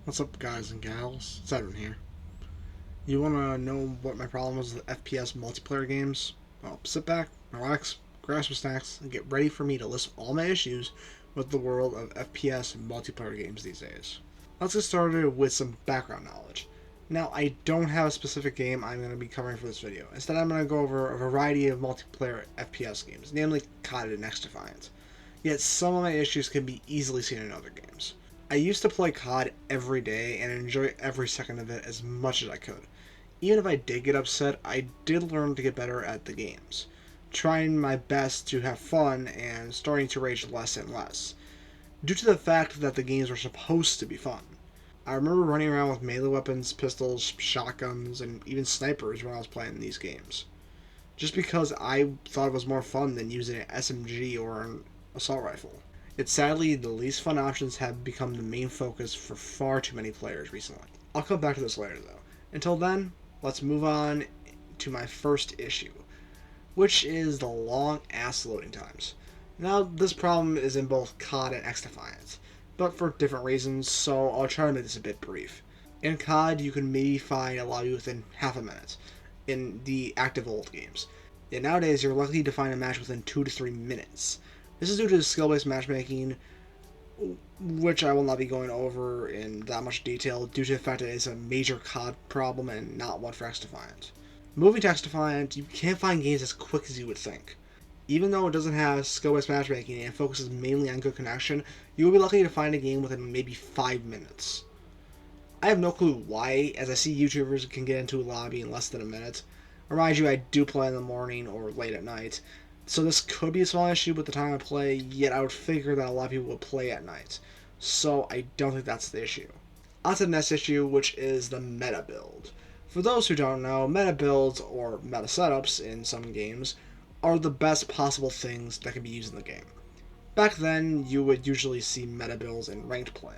What's up, guys and gals? It's Edwin here. You want to know what my problem is with FPS multiplayer games? Well, sit back, relax, grab some snacks, and get ready for me to list all my issues with the world of FPS multiplayer games these days. Let's get started with some background knowledge. Now, I don't have a specific game I'm going to be covering for this video. Instead, I'm going to go over a variety of multiplayer FPS games, namely CoD and XDeviant. Yet, some of my issues can be easily seen in other games. I used to play CoD every day and enjoy every second of it as much as I could. Even if I did get upset, I did learn to get better at the games, trying my best to have fun and starting to rage less and less, due to the fact that the games were supposed to be fun. I remember running around with melee weapons, pistols, shotguns, and even snipers when I was playing these games, just because I thought it was more fun than using an SMG or an assault rifle. Yet sadly, the least fun options have become the main focus for far too many players recently. I'll come back to this later though. Until then, let's move on to my first issue, which is the long ass loading times. Now, this problem is in both CoD and XDeviant, but for different reasons, so I'll try to make this a bit brief. In CoD, you can maybe find a lobby within half a minute in the active old games. Yet nowadays, you're likely to find a match within 2 to 3 minutes. This is due to skill-based matchmaking, which I will not be going over in that much detail due to the fact that it's a major CoD problem and not one for XDeviant. Moving to XDeviant, you can't find games as quick as you would think. Even though it doesn't have skill-based matchmaking and focuses mainly on good connection, you will be lucky to find a game within maybe 5 minutes. I have no clue why, as I see YouTubers can get into a lobby in less than a minute. Remind you, I do play in the morning or late at night, so this could be a small issue with the time I play, yet I would figure that a lot of people would play at night. So I don't think that's the issue. On to the next issue, which is the meta build. For those who don't know, meta builds, or meta setups in some games, are the best possible things that can be used in the game. Back then, you would usually see meta builds in ranked play,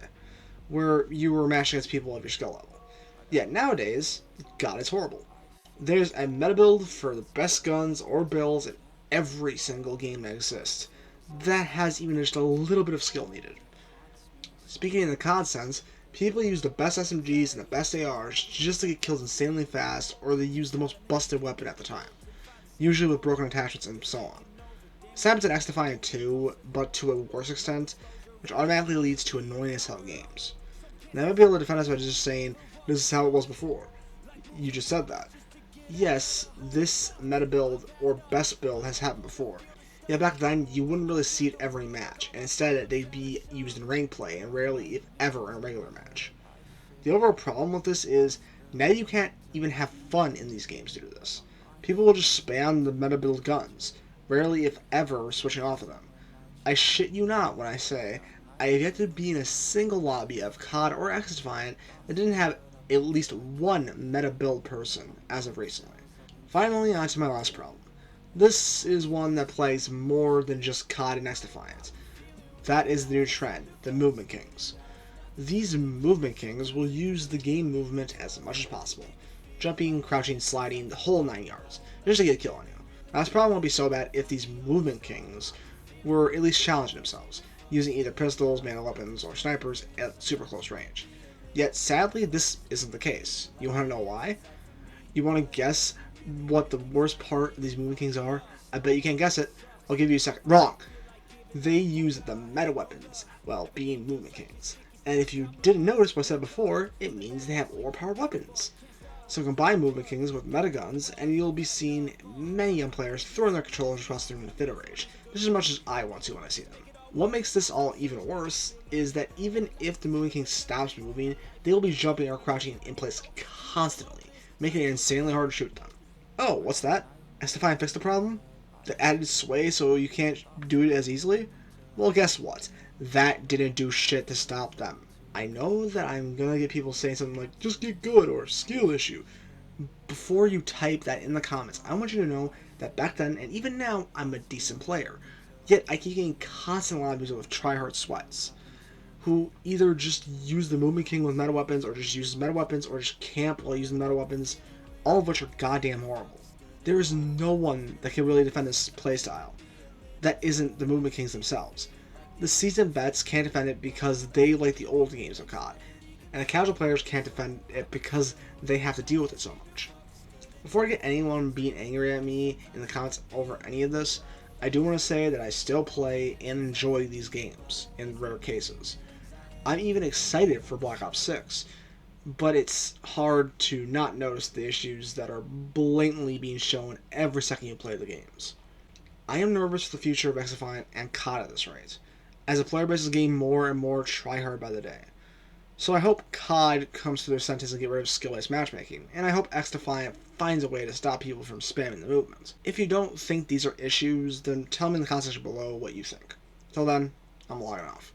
where you were matching against people of your skill level. Yet nowadays, God, it's horrible. There's a meta build for the best guns or builds in every single game that exists that has even just a little bit of skill needed. Speaking in the COD sense, people use the best SMGs and the best ARs just to get kills insanely fast, or they use the most busted weapon at the time, usually with broken attachments and so on. This happens in XDeviant too, but to a worse extent, which automatically leads to annoying as hell games. Now I might be able to defend us by just saying, this is how it was before. You just said that. Yes, this meta build or best build has happened before. Yeah, back then you wouldn't really see it every match, and instead they'd be used in ranked play and rarely, if ever, in a regular match. The overall problem with this is now you can't even have fun in these games due to this. People will just spam the meta build guns, rarely, if ever, switching off of them. I shit you not when I say I have yet to be in a single lobby of COD or XDeviant that didn't have at least one meta build person as of recently. Finally, on to my last problem. This is one that plays more than just COD and XDeviant. That is the new trend, the Movement Kings. These Movement Kings will use the game movement as much as possible. Jumping, crouching, sliding, the whole 9 yards, just to get a kill on you. Now, this problem won't be so bad if these Movement Kings were at least challenging themselves, using either pistols, melee weapons, or snipers at super close range. Yet, sadly, this isn't the case. You want to know why? You want to guess what the worst part of these Movement Kings are? I bet you can't guess it. I'll give you a second. Wrong! They use the meta weapons while being Movement Kings. And if you didn't notice what I said before, it means they have overpowered weapons. So combine Movement Kings with meta guns, and you'll be seeing many young players throwing their controllers across the room in a fit of rage, just as much as I want to when I see them. What makes this all even worse is that even if the Movement King stops moving, they will be jumping or crouching in place constantly, making it insanely hard to shoot them. Oh, what's that? XDeviant fixed the problem? The added sway so you can't do it as easily? Well, guess what? That didn't do shit to stop them. I know that I'm gonna get people saying something like, just get good, or skill issue. Before you type that in the comments, I want you to know that back then, and even now, I'm a decent player. Yet I keep getting constant lobbies with tryhard sweats, who either just use the Movement King with meta weapons, or just use meta weapons, or just camp while using meta weapons, all of which are goddamn horrible. There is no one that can really defend this playstyle that isn't the Movement Kings themselves. The seasoned vets can't defend it because they like the old games of COD, and the casual players can't defend it because they have to deal with it so much. Before I get anyone being angry at me in the comments over any of this, I do want to say that I still play and enjoy these games in rare cases. I'm even excited for Black Ops 6, but it's hard to not notice the issues that are blatantly being shown every second you play the games. I am nervous for the future of XDeviant and CoD at this rate, as the player base is getting more and more tryhard by the day. So I hope CoD comes to their senses and get rid of skill-based matchmaking, and I hope XDeviant finds a way to stop people from spamming the movement. If you don't think these are issues, then tell me in the comment section below what you think. Till then, I'm logging off.